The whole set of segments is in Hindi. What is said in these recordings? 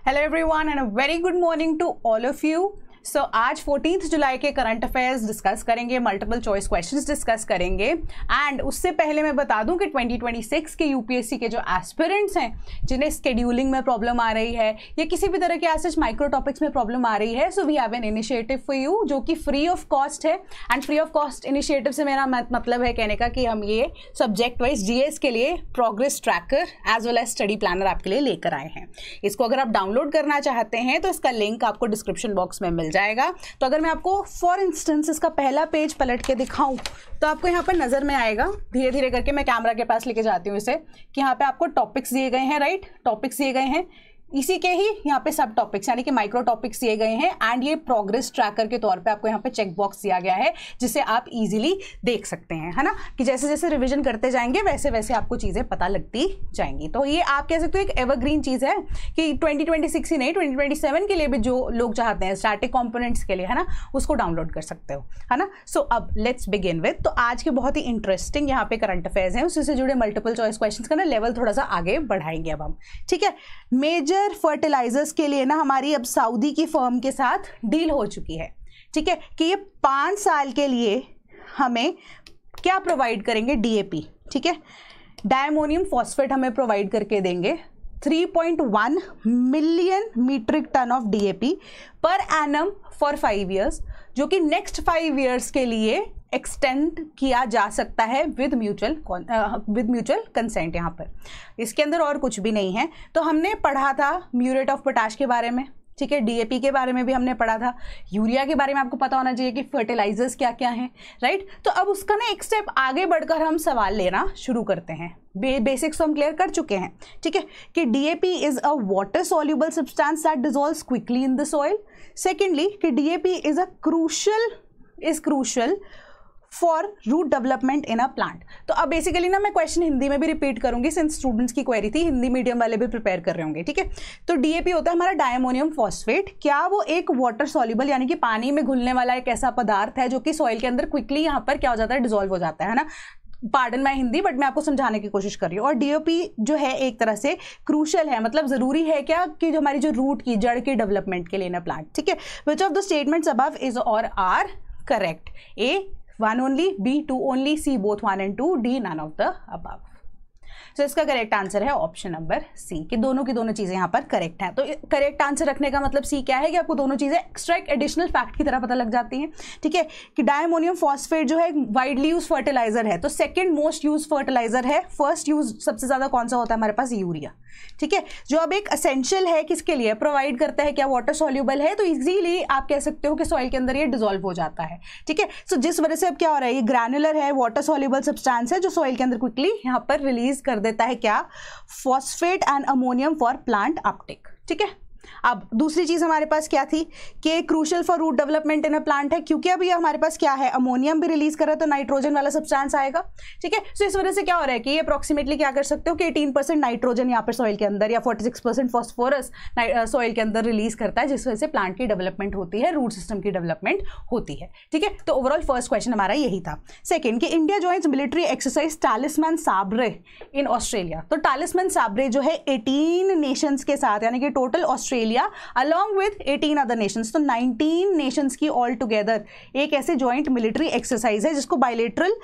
Hello everyone and a very good morning to all of you. So आज 14 जुलाई के करंट अफेयर्स डिस्कस करेंगे, मल्टीपल चॉइस क्वेश्चंस डिस्कस करेंगे एंड उससे पहले मैं बता दूं कि 2026 के यूपीएससी के जो एस्पिरेंट्स हैं जिन्हें स्केड्यूलिंग में प्रॉब्लम आ रही है या किसी भी तरह के ऐसे माइक्रो टॉपिक्स में प्रॉब्लम आ रही है, so we have an initiative for you जो कि फ्री ऑफ कॉस्ट है. And free of cost initiative से मेरा मतलब है कहने का कि हम ये सब्जेक्ट वाइज जीएस के लिए progress tracker as well as study planner आपके लिए लेकर आए हैं. इसको अगर आप डाउनलोड करना चाहते हैं तो इसका लिंक आपको डिस्क्रिप्शन बॉक्स में मिल जाएगा. तो अगर मैं आपको फॉर इंस्टेंस इसका पहला पेज पलट के दिखाऊं तो आपको यहाँ पर नजर में आएगा, धीरे धीरे करके मैं कैमरा के पास लेके जाती हूँ इसे, कि यहाँ पे आपको टॉपिक्स दिए गए हैं, राइट, टॉपिक्स दिए गए हैं, इसी के ही यहाँ पे सब टॉपिक्स यानी कि माइक्रो टॉपिक्स दिए गए हैं एंड ये प्रोग्रेस ट्रैकर के तौर पे आपको यहाँ पे चेक बॉक्स दिया गया है जिसे आप इजीली देख सकते हैं, है ना, कि जैसे जैसे रिवीजन करते जाएंगे वैसे वैसे आपको चीज़ें पता लगती जाएंगी. तो ये आप कह सकते हो एक एवरग्रीन चीज़ है कि 2026 ही नहीं 2027 के लिए भी जो लोग चाहते हैं स्टैटिक कॉम्पोनेंट्स के लिए, है ना, उसको डाउनलोड कर सकते हो, है ना. सो अब लेट्स बिगिन विद. तो आज के बहुत ही इंटरेस्टिंग यहाँ पे करंट अफेयर्स हैं, उसी से जुड़े मल्टीपल चॉइस क्वेश्चन का ना लेवल थोड़ा सा आगे बढ़ाएंगे अब हम, ठीक है. मेजर फर्टिलाइजर्स के लिए ना हमारी अब सऊदी की फर्म के साथ डील हो चुकी है, ठीक है, कि ये 5 साल के लिए हमें क्या प्रोवाइड करेंगे, डीएपी, ठीक है, डायमोनियम फॉस्फेट हमें प्रोवाइड करके देंगे 3.1 million metric ton of DAP per annum for 5 years, जो कि नेक्स्ट 5 ईयर्स के लिए एक्सटेंड किया जा सकता है विद म्यूचुअल कंसेंट. यहाँ पर इसके अंदर और कुछ भी नहीं है. तो हमने पढ़ा था म्यूरेट ऑफ पोटाश के बारे में, ठीक है, डीएपी के बारे में भी हमने पढ़ा था, यूरिया के बारे में आपको पता होना चाहिए कि फर्टिलाइजर्स क्या क्या हैं, राइट. तो अब उसका ना एक स्टेप आगे बढ़कर हम सवाल लेना शुरू करते हैं. बेसिक्स तो हम क्लियर कर चुके हैं, ठीक है, कि DAP is a water soluble substance that dissolves quickly in the soil. Secondly कि DAP is crucial for root development in a plant. तो अब बेसिकली ना मैं क्वेश्चन हिंदी में भी रिपीट करूंगी सिंस स्टूडेंट्स की क्वेरी थी, हिंदी मीडियम वाले भी प्रिपेयर कर रहे होंगे, ठीक है. तो डीएपी होता है हमारा डायमोनियम फॉस्फेट. क्या वो एक वाटर सॉल्युबल यानी कि पानी में घुलने वाला एक ऐसा पदार्थ है जो कि सॉइल के अंदर क्विकली यहाँ पर क्या हो जाता है, डिसॉल्व हो जाता है ना. पार्डन माय हिंदी, बट मैं आपको समझाने की कोशिश कर रही हूँ. और डीओपी जो है एक तरह से क्रूशल है, मतलब जरूरी है क्या कि जो हमारी जो रूट की जड़ की डेवलपमेंट के लिए ना प्लांट, ठीक है. Which of the statements above is और are correct? A 1 only, B 2 only, C both 1 and 2, D none of the above. तो इसका करेक्ट आंसर है ऑप्शन नंबर सी, कि दोनों की दोनों चीजें यहाँ पर करेक्ट हैं. तो करेक्ट आंसर रखने का मतलब सी क्या है कि आपको दोनों चीजें एक्स्ट्रा एक एडिशनल फैक्ट की तरह पता लग जाती हैं, ठीक है, कि डायमोनियम फॉस्फेट जो है वाइडली यूज फर्टिलाइजर है. तो सेकंड मोस्ट यूज फर्टिलाइजर है. फर्स्ट यूज सबसे ज्यादा कौन सा होता है हमारे पास, यूरिया, ठीक है, जो अब एक असेंशियल है किसके लिए, प्रोवाइड करता है क्या, वाटर सॉल्युबल है, तो इजीली आप कह सकते हो कि सॉइल के अंदर ये डिसॉल्व हो जाता है, ठीक है. सो जिस वजह से अब क्या हो रहा है, ये ग्रैनुलर है, वाटर सॉल्युबल सब्सटेंस है जो सॉइल के अंदर क्विकली यहाँ पर रिलीज कर देता है क्या, phosphate and ammonium for plant Uptake, ठीक है. अब दूसरी चीज हमारे पास क्या थी कि crucial for root development in a plant है, क्योंकि अभी हमारे पास क्या है, अमोनियम भी रिलीज कर रहा है तो नाइट्रोजन वाला सब्सटेंस आएगा, ठीक है. सो इस वजह से क्या हो रहा है कि ये अप्रोक्सीमेटली क्या कर सकते हो कि 18% नाइट्रोजन यहाँ पर सॉइल के अंदर या 46% फॉस्फोरस सॉइल के अंदर रिलीज करता है, जिस वजह से प्लांट की डेवलपमेंट होती है, रूट सिस्टम की डेवलपमेंट होती है, ठीक है. तो ओवरऑल फर्स्ट क्वेश्चन हमारा यही था. सेकेंड कि India joins military exercise Talisman Sabre in Australia. तो टालिस्मैन साब्रे जो है 18 नेशंस के साथ, यानी कि total Australia along with 18 other nations, तो 19 nations की ऑल टुगेदर एक ऐसे जॉइंट मिलिट्री एक्सरसाइज है जिसको बायलेटरल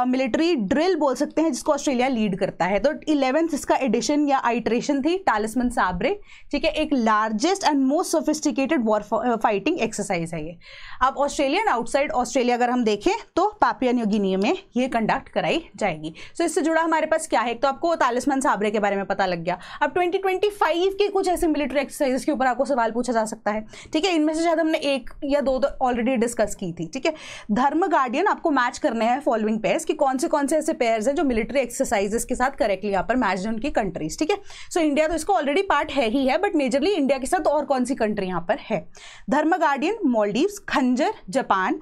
मिलिट्री ड्रिल बोल सकते हैं, जिसको ऑस्ट्रेलिया लीड करता है. तो 11th इसका एडिशन या आइटरेशन थी टालिस्मैन साब्रे, ठीक है. एक largest and most sophisticated war fighting exercise है ये. अब ऑस्ट्रेलियन आउटसाइड ऑस्ट्रेलिया अगर हम देखें तो पापुआ न्यू गिनी में ये कंडक्ट कराई जाएगी. सो इससे जुड़ा हमारे पास क्या है, तो आपको टालिस्मैन साब्रे के बारे में पता लग गया. अब 2025 के कुछ ऐसे मिलिट्री एक्सरसाइज के ऊपर आपको सवाल पूछा जा सकता है, ठीक है. इनमें से शायद हमने 1 या 2 तो ऑलरेडी डिस्कस की थी, ठीक है. धर्म गार्डियन आपको मैच करने हैं फॉलोइंग पेयर्स, कि कौन से ऐसे पेयर्स हैं जो मिलिट्री एक्सरसाइजेस के साथ करेक्टली यहाँ पर मैच है उनकी कंट्रीज, ठीक है. सो इंडिया तो इसको ऑलरेडी पार्ट है ही है, बट मेजरली इंडिया के साथ और कौन सी कंट्री यहाँ पर है, Dharma Guardian Maldives, Khanjar Japan,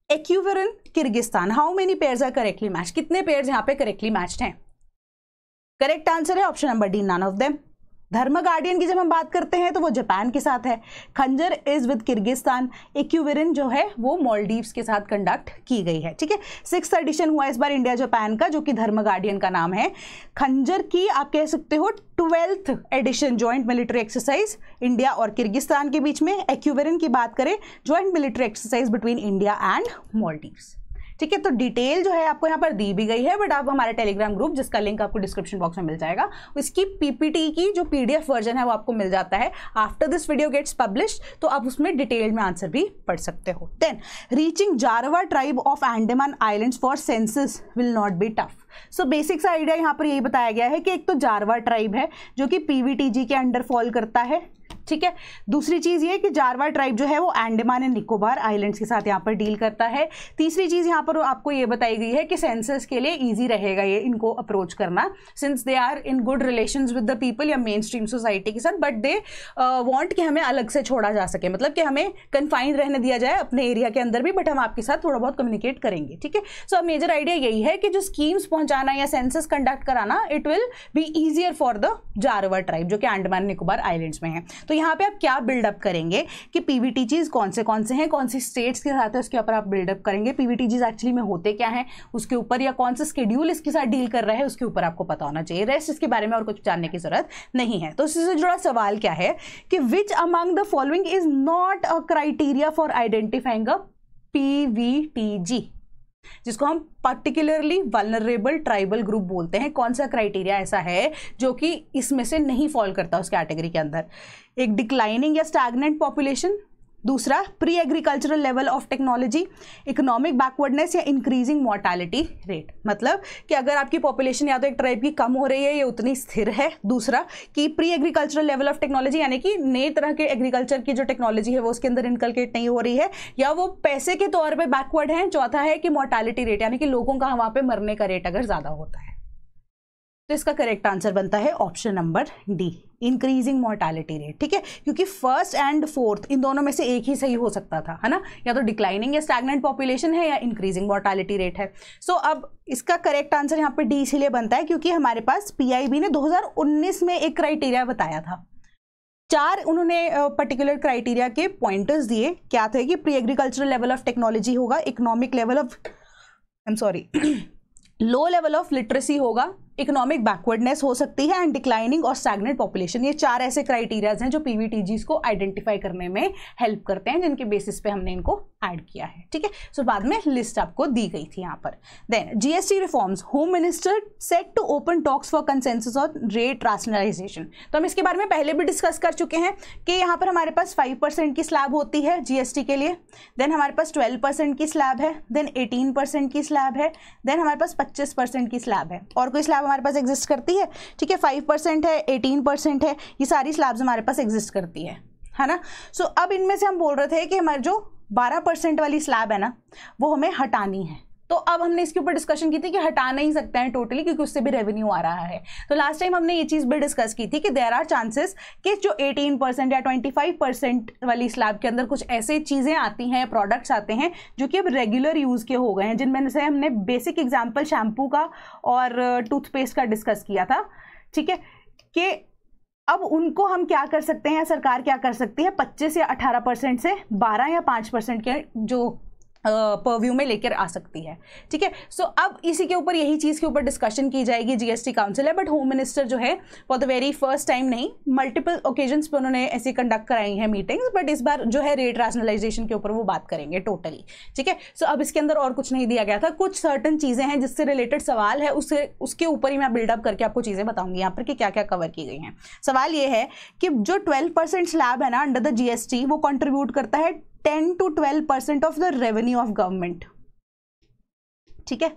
एक्यूवरन Kyrgyzstan. How many pairs are correctly match, कितने पेयर्स यहाँ पे करेक्टली मैच्ड हैं? करेक्ट आंसर है option number D, none of them. Dharma Guardian की जब हम बात करते हैं तो वो जापान के साथ है। खंजर इज विद किर्गिस्तान। इक्विवेरिन जो है वो मालदीव्स के साथ कंडक्ट की गई है, ठीक है। 6th एडिशन हुआ इस बार इंडिया जापान का, जो कि धर्म गार्डियन का नाम है। खंजर की आप कह सकते हो 12th edition joint military exercise India और किर्गिस्तान के बीच में। इक्विवेरिन की बात करें, joint military exercise between India and Maldives, ठीक है। तो डिटेल जो है आपको यहाँ पर दी भी गई है, बट आप हमारे टेलीग्राम ग्रुप, जिसका लिंक आपको डिस्क्रिप्शन बॉक्स में मिल जाएगा, इसकी पीपीटी की जो पीडीएफ वर्जन है वो आपको मिल जाता है after this video gets published, तो आप उसमें डिटेल में आंसर भी पढ़ सकते हो। Then reaching Jarawa tribe of Andaman islands for census will not be tough. So basic सा आइडिया यहाँ पर यही बताया गया है कि एक तो जारवा ट्राइब है जो कि पीवीटीजी के अंडर फॉल करता है, ठीक है। दूसरी चीज ये कि जारवा ट्राइब जो है वो अंडमान एंड निकोबार आइलैंड्स के साथ यहाँ पर डील करता है। तीसरी चीज यहाँ पर आपको ये बताई गई है कि सेंसस के लिए इजी रहेगा ये इनको अप्रोच करना, since they are in good relations with the people या मेन स्ट्रीम सोसाइटी के साथ, बट दे वांट कि हमें अलग से छोड़ा जा सके, मतलब कि हमें कन्फाइंड रहने दिया जाए अपने एरिया के अंदर भी, बट हम आपके साथ थोड़ा बहुत कम्युनिकेट करेंगे, ठीक है। सो अब मेजर आइडिया यही है कि जो स्कीम्स पहुंचाना या सेंसस कंडक्ट कराना, it will be easier for the Jarawa tribe जो कि अंडमान निकोबार आइलैंड्स में है। तो यहाँ पे आप क्या बिल्डअप करेंगे कि पीवीटीजीज कौन से हैं, कौन सी स्टेट्स के साथ है, उसके ऊपर आप बिल्डअप करेंगे। पीवीटीजीज एक्चुअली में होते क्या हैं उसके ऊपर, या कौन सा शेड्यूल इसके साथ डील कर रहा है उसके ऊपर आपको पता होना चाहिए। रेस्ट इसके बारे में और कुछ जानने की जरूरत नहीं है। तो इससे जुड़ा सवाल क्या है कि which among the following is not a criteria for identifying a PVTG, जिसको हम पर्टिकुलरली वल्नरेबल ट्राइबल ग्रुप बोलते हैं। कौन सा क्राइटेरिया ऐसा है जो कि इसमें से नहीं फॉल करता उस कैटेगरी के अंदर? एक डिक्लाइनिंग या स्टैग्नेंट पॉपुलेशन, दूसरा pre agricultural level of technology, economic backwardness या इंक्रीजिंग मोर्टालिटी रेट। मतलब कि अगर आपकी पॉपुलेशन या तो एक ट्राइब की कम हो रही है या उतनी स्थिर है, दूसरा कि pre agricultural level of technology यानी कि नए तरह के एग्रीकल्चर की जो टेक्नोलॉजी है वो उसके अंदर इनकलकेट नहीं हो रही है, या वो पैसे के तौर पर बैकवर्ड है। चौथा है कि मोर्टालिटी रेट यानी कि लोगों का वहां पर मरने का रेट अगर ज्यादा होता है। तो इसका करेक्ट आंसर बनता है option number D, increasing mortality rate, ठीक है। क्योंकि फर्स्ट एंड फोर्थ इन दोनों में से एक ही सही हो सकता था, है ना, या तो डिक्लाइनिंग या स्टैग्नेंट पॉपुलेशन है या इंक्रीजिंग मोर्टालिटी रेट है। सो अब इसका करेक्ट आंसर यहाँ पे डी इसीलिए बनता है क्योंकि हमारे पास पीआईबी ने 2019 में एक क्राइटेरिया बताया था। 4 उन्होंने पर्टिकुलर क्राइटेरिया के पॉइंटर्स दिए। क्या थे कि pre agricultural level of technology होगा, economic level of low level of literacy होगा, इकोनॉमिक बैकवर्डनेस हो सकती है, एंड डिक्लाइनिंग और स्टैग्नेंट पॉपुलेशन। ये 4 ऐसे क्राइटेरियाज हैं जो पीवीटीजीज को आइडेंटिफाई करने में हेल्प करते हैं, जिनके बेसिस पे हमने इनको ऐड किया है, ठीक है। सो बाद में लिस्ट आपको दी गई थी यहाँ पर। Then GST reforms, home minister set to open talks for consensus on rate rationalisation. तो हम इसके बारे में पहले भी डिस्कस कर चुके हैं कि यहाँ पर हमारे पास 5% की स्लैब होती है जीएसटी के लिए, देन हमारे पास 12% की स्लैब है, देन 18% की स्लैब है, देन हमारे पास 25% की स्लैब है, और कोई स्लैब हमारे पास एग्जिस्ट करती है, ठीक है। 5% है, 18% है, ये सारी स्लैब्स हमारे पास एग्जिस्ट करती है ना। सो अब इनमें से हम बोल रहे थे कि हमारे जो 12% वाली स्लैब है ना वो हमें हटानी है। तो अब हमने इसके ऊपर डिस्कशन की थी कि हटा नहीं सकते हैं टोटली, क्योंकि उससे भी रेवेन्यू आ रहा है। तो लास्ट टाइम हमने ये चीज़ भी डिस्कस की थी कि देयर आर चांसेस कि जो 18% या 25% वाली स्लैब के अंदर कुछ ऐसे चीज़ें आती हैं, प्रोडक्ट्स आते हैं जो कि अब रेगुलर यूज़ के हो गए हैं, जिनमें से हमने बेसिक एग्जाम्पल शैम्पू का और टूथपेस्ट का डिस्कस किया था, ठीक है। कि अब उनको हम क्या कर सकते हैं, सरकार क्या कर सकती है, 25 या 18% से 12 या 5% के जो परव्यू में लेकर आ सकती है, ठीक है। सो अब इसी के ऊपर, यही चीज़ के ऊपर डिस्कशन की जाएगी। जीएसटी काउंसिल है, बट होम मिनिस्टर जो है for the very first time नहीं, मल्टीपल ओकेजन्स पे उन्होंने ऐसे कंडक्ट कराई हैं मीटिंग्स, बट इस बार जो है रेट रैशनलाइजेशन के ऊपर वो बात करेंगे टोटली, ठीक है। सो अब इसके अंदर और कुछ नहीं दिया गया था, कुछ सर्टन चीज़ें हैं जिससे रिलेटेड सवाल है, उसके ऊपर ही मैं बिल्डअप करके आपको चीज़ें बताऊंगी यहाँ पर कि क्या क्या कवर की गई हैं। सवाल ये है कि जो 12% स्लैब है ना अंडर द जीएसटी, वो कॉन्ट्रीब्यूट करता है 10 to 12% of the revenue of government, ठीक है।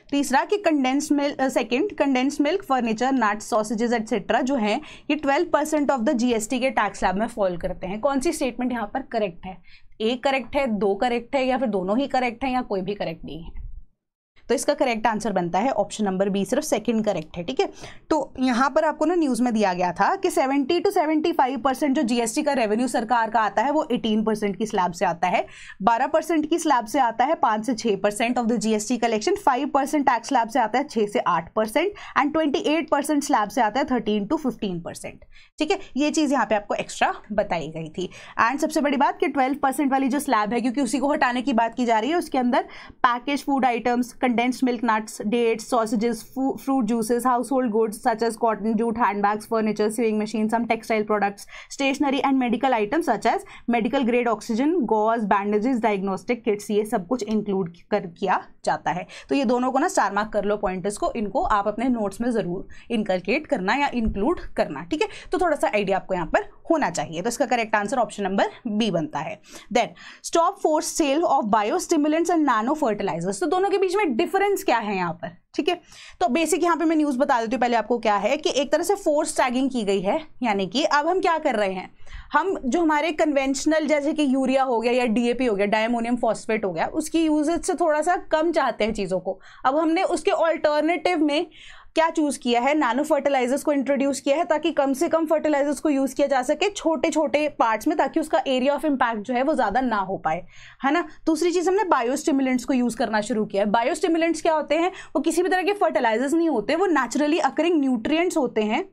तीसरा कि condensed milk, furniture, nuts, sausages etcetera जो हैं ये 12% ऑफ द जीएसटी के टैक्स स्लैब में फॉल करते हैं। कौन सी स्टेटमेंट यहाँ पर करेक्ट है? एक करेक्ट है, 2 करेक्ट है, या फिर दोनों ही करेक्ट है, या कोई भी करेक्ट नहीं है? तो इसका करेक्ट आंसर बनता है ऑप्शन नंबर बी, सिर्फ सेकंड करेक्ट है। ठीक है, तो यहाँ पर आपको ना न्यूज़ में दिया गया था कि 70 to 75% जो जीएसटी का रेवेन्यू सरकार का आता है वो 18% की स्लैब से आता है, 12% की स्लैब से आता है 5 से 6% of the GST collection, 5% tax slab से आता है 6 से 8% एंड 28% स्लैब से आता है 13 to 15%। ठीक है, ये चीज़ यहाँ पे आपको एक्स्ट्रा बताई गई थी। एंड सबसे बड़ी बात कि 12% वाली जो स्लैब है, क्योंकि उसी को हटाने की बात की जा रही है, उसके अंदर package food items, condensed milk, nuts, dates, sausages, fruit juices, household goods such as cotton, jute, handbags, furniture, sewing machine, some textile products, stationery and medical items such as medical grade oxygen, gauze, bandages, diagnostic kits, ये सब कुछ इंक्लूड किया जाता है। तो ये दोनों को ना स्टार मार्क कर लो पॉइंटर्स को, इनको आप अपने नोट्स में जरूर इनकलकेट करना या इंक्लूड करना। ठीक है, तो थोड़ा सा आइडिया आपको यहाँ पर होना चाहिए। तो इसका correct answer option number B बनता है। Then stop force sale of biostimulants and nano fertilisers. तो दोनों के बीच में डिफरेंस क्या है यहाँ पर? ठीक है, तो बेसिक यहाँ पे मैं न्यूज़ बता देती हूँ पहले आपको क्या है कि एक तरह से फोर्स टैगिंग की गई है, यानी कि अब हम क्या कर रहे हैं, हम जो हमारे कन्वेंशनल जैसे कि यूरिया हो गया या डीएपी हो गया, डायमोनियम फॉस्फेट हो गया, उसकी यूजेज से थोड़ा सा कम चाहते हैं चीज़ों को। अब हमने उसके ऑल्टरनेटिव में क्या चूज किया है, नैनो फर्टिलाइजर्स को इंट्रोड्यूस किया है ताकि कम से कम फर्टिलाइजर्स को यूज किया जा सके छोटे छोटे पार्ट्स में, ताकि उसका एरिया ऑफ इम्पैक्ट जो है वो ज्यादा ना हो पाए, है ना। दूसरी चीज, हमने बायोस्टिमुलेंट्स को यूज करना शुरू किया है। बायोस्टिमुलेंट्स क्या होते हैं? वो किसी भी तरह के फर्टिलाइजर्स नहीं होते, वो नेचुरली अकरिंग न्यूट्रिएंट्स होते हैं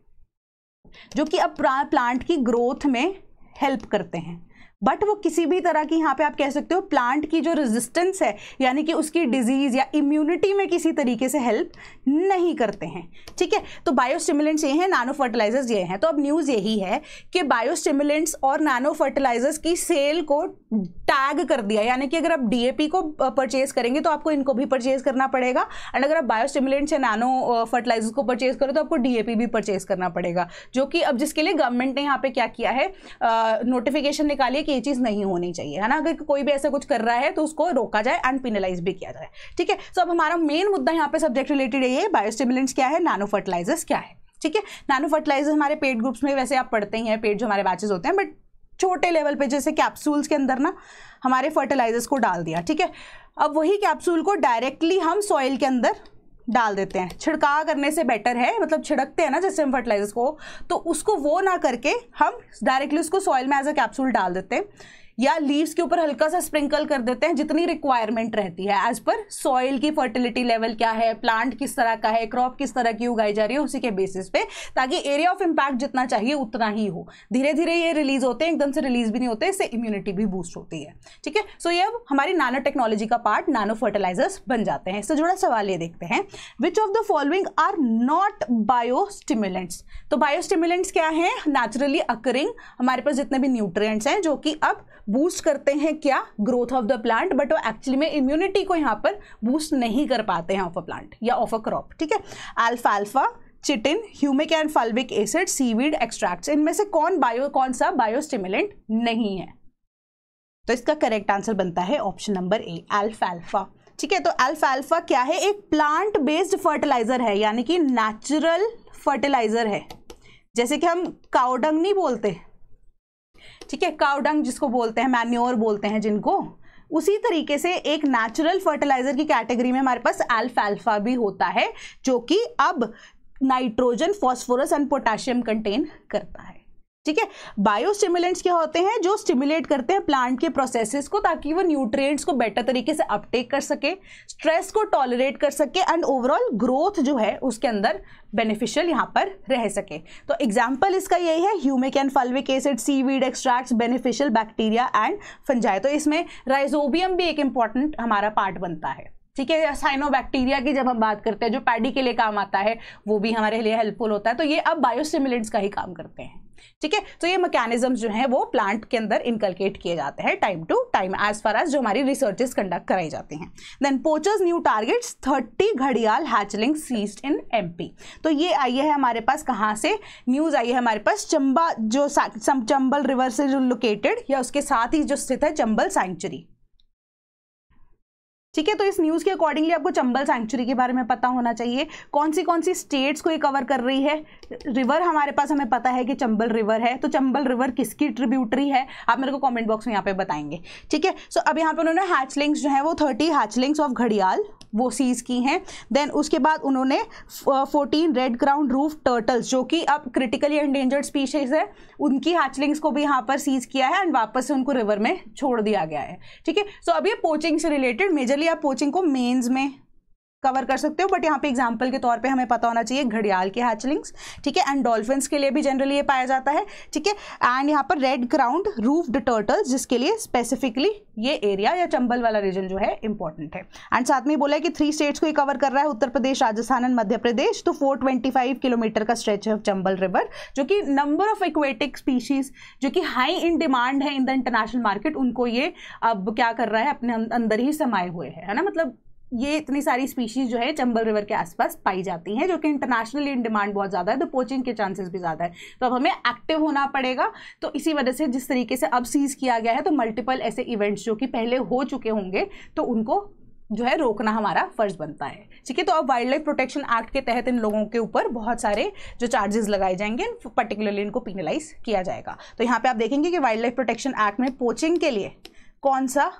जो कि अब प्लांट की ग्रोथ में हेल्प करते हैं, बट वो किसी भी तरह की, यहाँ पे आप कह सकते हो प्लांट की जो रेजिस्टेंस है, यानी कि उसकी डिजीज या इम्यूनिटी में किसी तरीके से हेल्प नहीं करते हैं। ठीक है, तो बायोस्टिमुलेंट्स ये हैं, नैनो फर्टिलाइजर्स ये हैं। तो अब न्यूज़ यही है कि बायोस्टिमुलेंट्स और नैनो फर्टिलाइजर्स की सेल को टैग कर दिया, यानी कि अगर आप डीएपी को परचेज करेंगे तो आपको इनको भी परचेज करना पड़ेगा, एंड अगर आप बायोस्टिमुलेंट्स या नैनो फर्टिलाइजर्स को परचेज करो तो आपको डीएपी भी परचेज करना पड़ेगा, जो कि अब जिसके लिए गवर्नमेंट ने यहाँ पे क्या किया है, नोटिफिकेशन निकाली कि ये चीज नहीं होनी चाहिए, है ना। अगर कोई भी ऐसा कुछ कर रहा है तो उसको रोका जाए एंड पेनलाइज भी किया जाए। ठीक है, तो अब हमारा मेन मुद्दा यहाँ पे सब्जेक्ट रिलेटेड है, बायोस्टिमुलेंट्स क्या है, नैनो फर्टिलाइजर्स क्या है। ठीक है, नैनो फर्टिलाइजर्स हमारे पेड ग्रुप्स में वैसे आप पढ़ते ही हैं, पेड जो हमारे बैचेस होते हैं, बट छोटे लेवल पे जैसे कैप्सूल्स के अंदर ना हमारे फर्टिलाइजर्स को डाल दिया। ठीक है, अब वही कैप्सूल को डायरेक्टली हम सॉइल के अंदर डाल देते हैं। छिड़काव करने से बेटर है, मतलब छिड़कते हैं ना जैसे हम फर्टिलाइजर्स को, तो उसको वो ना करके हम डायरेक्टली उसको सॉइल में एज अ कैप्सूल डाल देते हैं, या लीव्स के ऊपर हल्का सा स्प्रिंकल कर देते हैं, जितनी रिक्वायरमेंट रहती है एज पर सॉइल की फर्टिलिटी लेवल क्या है, प्लांट किस तरह का है, क्रॉप किस तरह की उगाई जा रही है, उसी के बेसिस पे, ताकि एरिया ऑफ इम्पैक्ट जितना चाहिए उतना ही हो। धीरे धीरे ये रिलीज होते हैं, एकदम से रिलीज भी नहीं होते, इससे इम्यूनिटी भी बूस्ट होती है। ठीक है, सो ये अब हमारी नैनो टेक्नोलॉजी का पार्ट नैनो फर्टिलाइजर्स बन जाते हैं। इससे जुड़ा सवाल ये देखते हैं, which of the following are not biostimulants. तो बायोस्टिमुलेंट्स क्या है? नेचुरली अकरिंग हमारे पास जितने भी न्यूट्रिएंट्स हैं जो कि अब बूस्ट करते हैं क्या, growth of the plant, but वो एक्चुअली में इम्यूनिटी को यहाँ पर बूस्ट नहीं कर पाते हैं ऑफ अ प्लांट या ऑफ अ क्रॉप। ठीक है, अल्फाल्फा, chitin, humic and fulvic acid, seaweed extracts, इनमें से कौन सा बायोस्टिमुलेंट नहीं है? तो इसका करेक्ट आंसर बनता है ऑप्शन नंबर ए, अल्फाल्फा। ठीक है, तो अल्फाल्फा क्या है? एक प्लांट बेस्ड फर्टिलाइजर है, यानी कि नेचुरल फर्टिलाइजर है। जैसे कि हम काउडंग नहीं बोलते, ठीक है, काउडंग जिसको बोलते हैं, मैन्योर बोलते हैं जिनको, उसी तरीके से एक नेचुरल फर्टिलाइजर की कैटेगरी में हमारे पास अल्फाल्फा भी होता है, जो कि अब nitrogen, phosphorus and potassium contain करता है। ठीक है, बायोस्टिमुलेंट्स क्या होते हैं? जो स्टिमुलेट करते हैं प्लांट के प्रोसेसेस को, ताकि वो न्यूट्रिएंट्स को बेटर तरीके से अपटेक कर सके, स्ट्रेस को टॉलरेट कर सके, एंड ओवरऑल ग्रोथ जो है उसके अंदर बेनिफिशियल यहाँ पर रह सके। तो एग्जाम्पल इसका यही है, humic and fulvic acid, seaweed extracts, beneficial bacteria and fungi. तो इसमें राइजोबियम भी एक इंपॉर्टेंट हमारा पार्ट बनता है। ठीक है, साइनोबैक्टीरिया की जब हम बात करते हैं, जो पैडी के लिए काम आता है, वो भी हमारे लिए हेल्पफुल होता है। तो ये अब बायोस्टिमुलेंट्स का ही काम करते हैं। ठीक है, तो ये मैकेनिज्म्स जो हैं वो प्लांट के अंदर इनकलकेट किए जाते हैं time to time, as far as जो हमारी रिसर्चेस कंडक्ट कराई जाती हैं। देन पोचर्स न्यू टारगेट्स 30 घड़ियाल हैचलिंग सीज्ड इन एमपी। तो ये आई है हमारे पास, कहाँ से न्यूज़ आई है हमारे पास? चंबा, जो चंबल रिवर से जो लोकेटेड या उसके साथ ही जो स्थित है चंबल सैंक्चुरी। ठीक है, तो इस न्यूज़ के अकॉर्डिंगली आपको चंबल सैंक्चुरी के बारे में पता होना चाहिए। कौन सी स्टेट्स को ये कवर कर रही है? रिवर हमारे पास हमें पता है कि चंबल रिवर है, तो चंबल रिवर किसकी ट्रिब्यूटरी है? आप मेरे को कमेंट बॉक्स में यहाँ पे बताएंगे। ठीक है, सो अब यहाँ पे उन्होंने हैचलिंग्स जो है वो 30 हैचलिंग्स ऑफ घड़ियाल वो सीज की हैं। देन उसके बाद उन्होंने 14 रेड क्राउन रूफ टर्टल्स जो कि अब क्रिटिकली एंडेंजर्ड स्पीशीज है, उनकी हैचलिंग्स को भी यहाँ पर सीज किया है एंड वापस से उनको रिवर में छोड़ दिया गया है। ठीक है, सो अब ये पोचिंग से रिलेटेड, मेजरली आप पोचिंग को मेंस में कवर कर सकते हो, बट यहाँ पे एग्जाम्पल के तौर पे हमें पता होना चाहिए घड़ियाल के हैचलिंग्स, ठीक है, एंड डॉल्फिन्स के लिए भी जनरली ये पाया जाता है। ठीक है, एंड यहाँ पर रेड क्राउन्ड रूफ्ड टर्टल्स जिसके लिए स्पेसिफिकली ये एरिया या चंबल वाला रीजन जो है इंपॉर्टेंट है। एंड साथ में बोला है कि 3 स्टेट्स को ये कवर कर रहा है, उत्तर प्रदेश, राजस्थान एंड मध्य प्रदेश। तो 425 किलोमीटर का स्ट्रेच है चंबल रिवर, जो कि नंबर ऑफ एक्वेटिक स्पीशीज जो कि हाई इन डिमांड है इन द इंटरनेशनल मार्केट, उनको ये अब क्या कर रहा है, अपने अंदर ही समाये हुए है ना। मतलब ये इतनी सारी स्पीशीज जो है चंबल रिवर के आसपास पाई जाती हैं, जो कि इंटरनेशनली इन डिमांड बहुत ज़्यादा है, तो पोचिंग के चांसेस भी ज़्यादा है। तो अब हमें एक्टिव होना पड़ेगा। तो इसी वजह से जिस तरीके से अब सीज किया गया है, तो मल्टीपल ऐसे इवेंट्स जो कि पहले हो चुके होंगे, तो उनको जो है रोकना हमारा फर्ज बनता है। ठीक है, तो अब वाइल्ड लाइफ प्रोटेक्शन एक्ट के तहत इन लोगों के ऊपर बहुत सारे जो चार्जेस लगाए जाएंगे, पर्टिकुलरली इनको पिनलाइज किया जाएगा। तो यहाँ पे आप देखेंगे कि वाइल्ड लाइफ प्रोटेक्शन एक्ट में पोचिंग के लिए कौन सा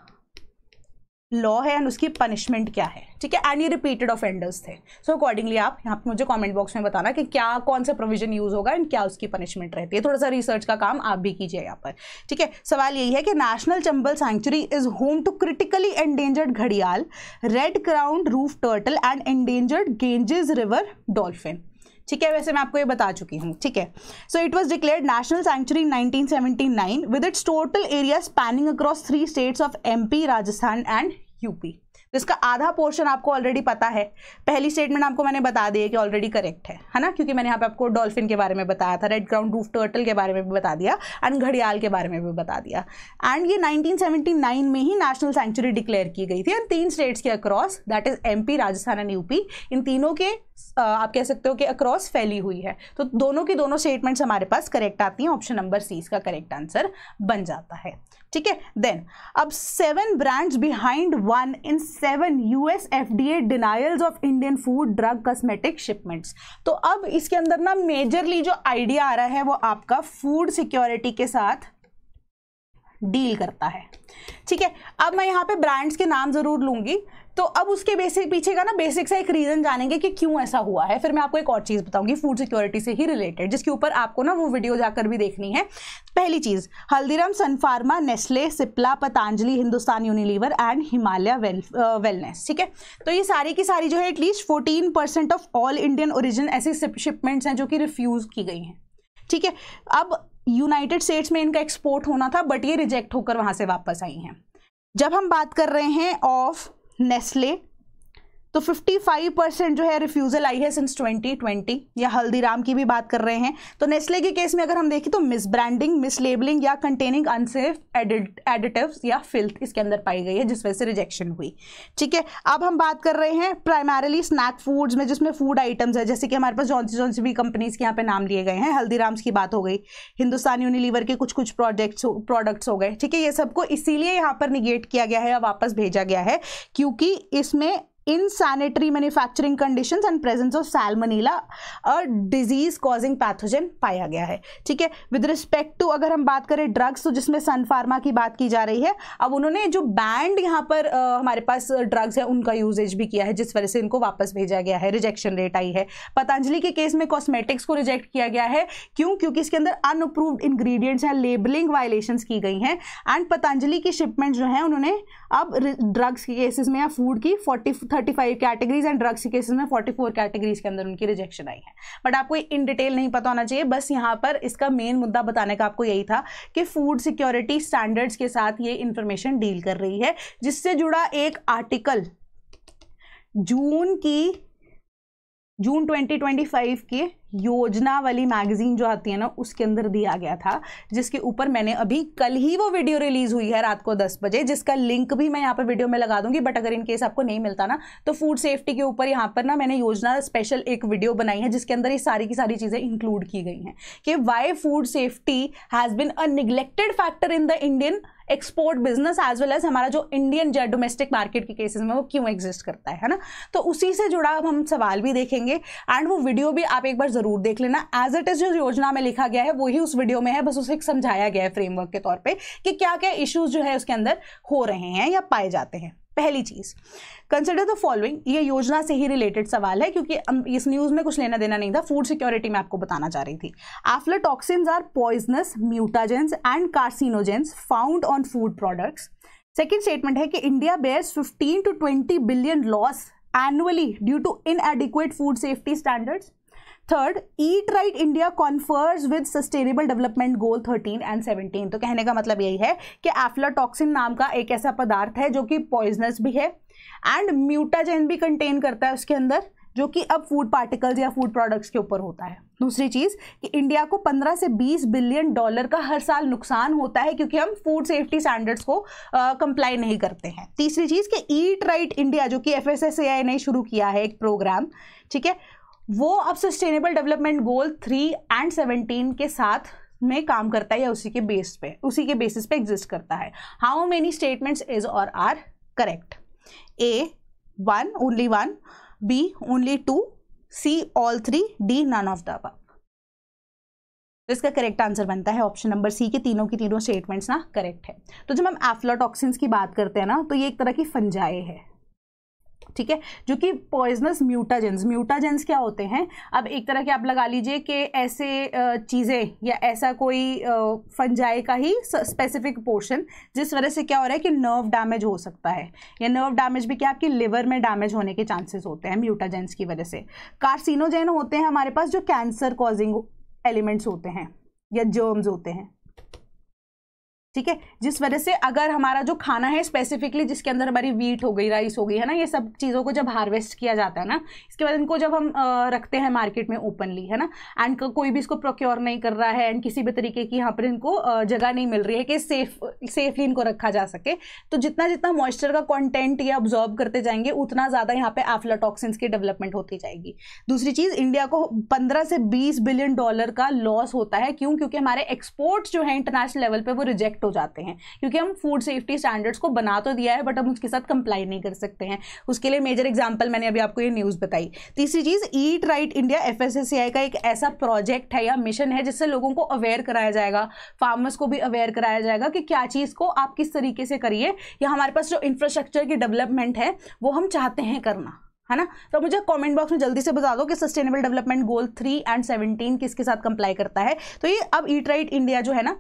लॉ है एंड उसकी पनिशमेंट क्या है। ठीक है, एंड ये रिपीटेड ऑफेंडर्स थे। सो अकॉर्डिंगली आप यहाँ पे मुझे कमेंट बॉक्स में बताना कि क्या कौन सा प्रोविजन यूज होगा एंड क्या उसकी पनिशमेंट रहती है। थोड़ा सा रिसर्च का काम आप भी कीजिए यहाँ पर। ठीक है, सवाल यही है कि national Chambal sanctuary is home to critically endangered घड़ियाल, red crowned roof turtle and endangered Ganges river dolphin. ठीक है, वैसे मैं आपको ये बता चुकी हूँ। ठीक है, so it was declared national sanctuary in 1979 with its total area spanning across 3 states of MP, Rajasthan and UP. तो इसका आधा पोर्शन आपको ऑलरेडी पता है। पहली स्टेटमेंट आपको मैंने बता दी है कि ऑलरेडी करेक्ट है ना, क्योंकि मैंने यहाँ पे आपको डॉल्फिन के बारे में बताया था, रेड क्राउन रूफ टर्टल के बारे में भी बता दिया एंड घड़ियाल के बारे में भी बता दिया। एंड ये 1979 में ही नेशनल सैंक्चुरी डिक्लेयर की गई थी एंड 3 स्टेट्स के across, that is MP, Rajasthan and UP, इन तीनों के आप कह सकते हो कि अक्रॉस फैली हुई है। तो दोनों की दोनों स्टेटमेंट्स हमारे पास करेक्ट आती हैं। ऑप्शन नंबर सी इसका करेक्ट आंसर बन जाता है। ठीक है, देन अब 7 brands behind 1 in 7 US FDA denials of Indian food drug cosmetic shipments. तो अब इसके अंदर ना मेजरली जो आइडिया आ रहा है वो आपका फूड सिक्योरिटी के साथ डील करता है। ठीक है, अब मैं यहाँ पे ब्रांड्स के नाम जरूर लूंगी, तो अब उसके बेसिक पीछे का ना बेसिक सा एक रीजन जानेंगे कि क्यों ऐसा हुआ है। फिर मैं आपको एक और चीज बताऊंगी फूड सिक्योरिटी से ही रिलेटेड, जिसके ऊपर आपको ना वो वीडियो जाकर भी देखनी है। पहली चीज, Haldiram, Sun Pharma, Nestle, Cipla, Patanjali, Hindustan Unilever and Himalaya wellness. ठीक है, तो ये सारी की सारी जो है at least 14% of all Indian origin ऐसी शिपमेंट्स हैं जो कि रिफ्यूज की गई हैं। ठीक है, अब यूनाइटेड स्टेट्स में इनका एक्सपोर्ट होना था, बट ये रिजेक्ट होकर वहां से वापस आई हैं। जब हम बात कर रहे हैं ऑफ नेस्ले, तो 55% जो है रिफ्यूजल आई है सिंस 2020। या हल्दीराम की भी बात कर रहे हैं, तो नेस्ले के केस में अगर हम देखें तो मिस ब्रांडिंग, मिस लेबलिंग या कंटेनिंग अनसेफ एडिटिव्स या फिल्थ इसके अंदर पाई गई है, जिस वजह से रिजेक्शन हुई। ठीक है, अब हम बात कर रहे हैं प्राइमरीली स्नैक फूड्स में, जिसमें फूड आइटम्स है, जैसे कि हमारे पास जॉनसन भी कंपनीज के यहाँ पे नाम लिए गए हैं। हल्दीराम्स की बात हो गई, हिंदुस्तान यूनिलीवर के कुछ प्रोडक्ट्स हो गए। ठीक है, ये सबको इसीलिए यहाँ पर निगेट किया गया है या वापस भेजा गया है क्योंकि इसमें in sanitary manufacturing conditions and presence of Salmonella और डिजीज कॉजिंग पैथोजन पाया गया है। ठीक है, विद रिस्पेक्ट टू अगर हम बात करें ड्रग्स, तो जिसमें सन फार्मा की बात की जा रही है, अब उन्होंने जो बैंड यहाँ पर हमारे पास ड्रग्स है उनका यूजेज भी किया है, जिस वजह से इनको वापस भेजा गया है, रिजेक्शन रेट आई है। पतंजलि के केस में कॉस्मेटिक्स को रिजेक्ट किया गया है, क्यों? क्योंकि इसके अंदर अनअप्रूव्ड इंग्रेडिएंट्स हैं, लेबलिंग वायलेशंस की गई हैं। एंड पतंजलि की शिपमेंट जो है उन्होंने अब ड्रग्स के केसेस में या फूड की 35 कैटेगरीज एंड ड्रग्स के केसेस में 44 कैटेगरीज के अंदर उनकी रिजेक्शन आई है। बट आपको इन डिटेल नहीं पता होना चाहिए, बस यहाँ पर इसका मेन मुद्दा बताने का आपको यही था कि फूड सिक्योरिटी स्टैंडर्ड्स के साथ ये इंफॉर्मेशन डील कर रही है, जिससे जुड़ा एक आर्टिकल जून 2025 की योजना वाली मैगजीन जो आती है ना, उसके अंदर दिया गया था, जिसके ऊपर मैंने अभी कल ही वो वीडियो रिलीज हुई है रात को 10 बजे, जिसका लिंक भी मैं यहाँ पर वीडियो में लगा दूंगी। बट अगर इन केस आपको नहीं मिलता ना, तो फूड सेफ्टी के ऊपर यहाँ पर ना मैंने योजना स्पेशल एक वीडियो बनाई है, जिसके अंदर ये सारी की सारी चीजें इंक्लूड की गई हैं कि why food safety has been a neglected factor in the Indian export business as well as हमारा जो इंडियन डोमेस्टिक मार्केट के केसेस में वो क्यों एग्जिस्ट करता है ना। तो उसी से जुड़ा अब हम सवाल भी देखेंगे एंड वो वीडियो भी आप एक बार जरूर देख लेना। एज इट इज जो योजना में लिखा गया है वही उस वीडियो में है, बस उसे समझाया गया है फ्रेमवर्क के तौर पे कि क्या क्या इश्यूज जो है उसके अंदर हो रहे हैं या पाए जाते हैं। पहली चीज, कंसिडर द फॉलोइंग, ये योजना से ही रिलेटेड सवाल है क्योंकि इस न्यूज में कुछ लेना देना नहीं था, फूड सिक्योरिटी में आपको बताना चाह रही थी। Aflatoxins are poisonous, mutagens and carcinogens found on food products. Second statement है कि India bears 15 to 20 billion loss annually due to inadequate food safety standards. Third, eat right India confers with sustainable development goal 13 and 17। तो कहने का मतलब यही है कि एफ्लाटॉक्सिन नाम का एक ऐसा पदार्थ है जो कि पॉइजनस भी है एंड म्यूटाजेन भी कंटेन करता है उसके अंदर, जो कि अब फूड पार्टिकल्स या फूड प्रोडक्ट्स के ऊपर होता है। दूसरी चीज कि इंडिया को 15 से 20 बिलियन डॉलर का हर साल नुकसान होता है क्योंकि हम फूड सेफ्टी स्टैंडर्ड्स को कंप्लाई नहीं करते हैं। तीसरी चीज कि ईट राइट इंडिया जो कि FSSAI ने शुरू किया है एक प्रोग्राम, ठीक है, वो अब सस्टेनेबल डेवलपमेंट गोल 3 and 17 के साथ में काम करता है या उसी के बेसिस पे एग्जिस्ट करता है। हाउ मेनी स्टेटमेंट्स इज और are correct? A 1 only 1, B only 2, C all 3, D none of the above। तो इसका करेक्ट आंसर बनता है ऑप्शन नंबर सी के तीनों की तीनों स्टेटमेंट्स ना करेक्ट है। तो जब हम एफ्लाटॉक्सिन्स की बात करते हैं ना तो ये एक तरह की फंजाई है, ठीक है, जो कि पॉइजनस म्यूटाजेंस क्या होते हैं? अब एक तरह के आप लगा लीजिए कि ऐसे चीज़ें या ऐसा कोई फंजाई का ही स्पेसिफिक पोर्शन जिस वजह से क्या हो रहा है कि नर्व डैमेज हो सकता है, या नर्व डैमेज भी क्या आपकी लिवर में डैमेज होने के चांसेस होते हैं म्यूटाजेंस की वजह से। कार्सिनोजेन होते हैं हमारे पास जो कैंसर कॉजिंग एलिमेंट्स होते हैं या जर्म्स होते हैं, ठीक है, जिस वजह से अगर हमारा जो खाना है स्पेसिफिकली जिसके अंदर हमारी वीट हो गई, राइस हो गई, है ना, ये सब चीज़ों को जब हार्वेस्ट किया जाता है ना, इसके बाद इनको जब हम रखते हैं मार्केट में ओपनली, है ना, एंड कोई भी इसको प्रोक्योर नहीं कर रहा है एंड किसी भी तरीके की यहाँ पर इनको जगह नहीं मिल रही है कि सेफली इनको रखा जा सके, तो जितना जितना मॉइस्चर का कॉन्टेंट ये ऑब्जॉर्व करते जाएंगे उतना ज़्यादा यहाँ पे एफ्लाटॉक्सिन्स की डेवलपमेंट होती जाएगी। दूसरी चीज़, इंडिया को 15 से 20 बिलियन डॉलर का लॉस होता है। क्यों? क्योंकि हमारे एक्सपोर्ट्स जो है इंटरनेशनल लेवल पे वो रिजेक्ट हो जाते हैं क्योंकि हम फूड सेफ्टी स्टैंडर्ड्स को बना तो दिया है बट हम उसके साथ कंप्लाई नहीं कर सकते हैं। उसके लिए मेजर एग्जांपल मैंने अभी आपको ये न्यूज़ बताई। तीसरी चीज़, ईट राइट इंडिया FSSAI का एक ऐसा प्रोजेक्ट है या मिशन है जिससे लोगों को अवेयर कराया जाएगा, फार्मर्स को भी अवेयर कराया जाएगा कि क्या चीज़ को आप किस तरीके से करिए, या हमारे पास जो इंफ्रास्ट्रक्चर की डेवलपमेंट है वो हम चाहते हैं करना, है ना। तो मुझे कमेंट बॉक्स में जल्दी से बता दो कि सस्टेनेबल डेवलपमेंट गोल 3 and 17 किसके साथ कंप्लाई करता है। तो ये अब ईट राइट इंडिया जो है ना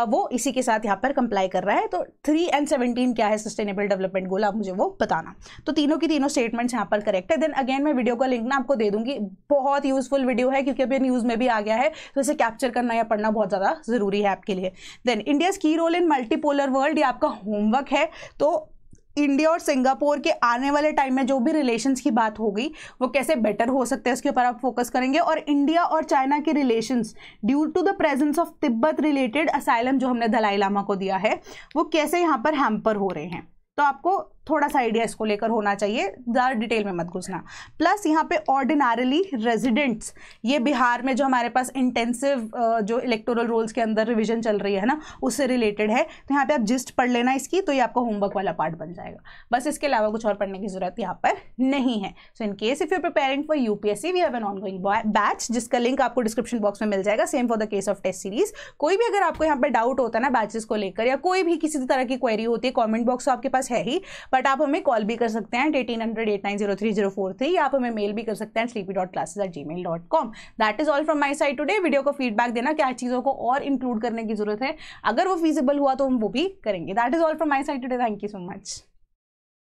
वो इसी के साथ यहाँ पर कंप्लाई कर रहा है। तो 3 and 17 क्या है सस्टेनेबल डेवलपमेंट गोल, आप मुझे वो बताना। तो तीनों की तीनों स्टेटमेंट्स यहाँ पर करेक्ट है। देन अगेन मैं वीडियो का लिंक ना आपको दे दूंगी, बहुत यूजफुल वीडियो है क्योंकि अभी न्यूज़ में भी आ गया है, तो इसे कैप्चर करना या पढ़ना बहुत ज़्यादा जरूरी है आपके लिए। देन इंडियाज की रोल इन मल्टीपोलर वर्ल्ड, ये आपका होमवर्क है। तो इंडिया और सिंगापुर के आने वाले टाइम में जो भी रिलेशंस की बात होगी वो कैसे बेटर हो सकते हैं उसके ऊपर आप फोकस करेंगे। और इंडिया और चाइना के relations due to the presence of Tibet related asylum जो हमने दलाई लामा को दिया है वो कैसे यहाँ पर हैम्पर हो रहे हैं, तो आपको थोड़ा सा आइडिया इसको लेकर होना चाहिए, ज़्यादा डिटेल में मत घुसना। प्लस यहाँ पे ऑर्डिनरली रेजिडेंट्स, ये बिहार में जो हमारे पास इंटेंसिव जो इलेक्टोरल रोल्स के अंदर रिवीजन चल रही है ना उससे रिलेटेड है, तो यहाँ पे आप जिस्ट पढ़ लेना इसकी, तो ये आपका होमवर्क वाला पार्ट बन जाएगा। बस इसके अलावा कुछ और पढ़ने की जरूरत यहाँ पर नहीं है। So in case if you preparing for UPSC we have an ongoing batch जिसका लिंक आपको डिस्क्रिप्शन बॉक्स में मिल जाएगा। Same for the case of test series. कोई भी अगर आपको यहाँ पर डाउट होता है ना बैचेस को लेकर या कोई भी किसी तरह की क्वेरी होती है, कॉमेंट बॉक्स तो आपके पास है ही, बट आप हमें कॉल भी कर सकते हैं 1800-890-3043, या आप हमें मेल भी कर सकते हैं sleepy.classes@gmail.com। That is all from my side today. Video को फीडबैक देना क्या चीज़ों को और इंक्लूड करने की जरूरत है, अगर वो फीजिबल हुआ तो हम वो भी करेंगे। That is all from my side today. Thank you so much.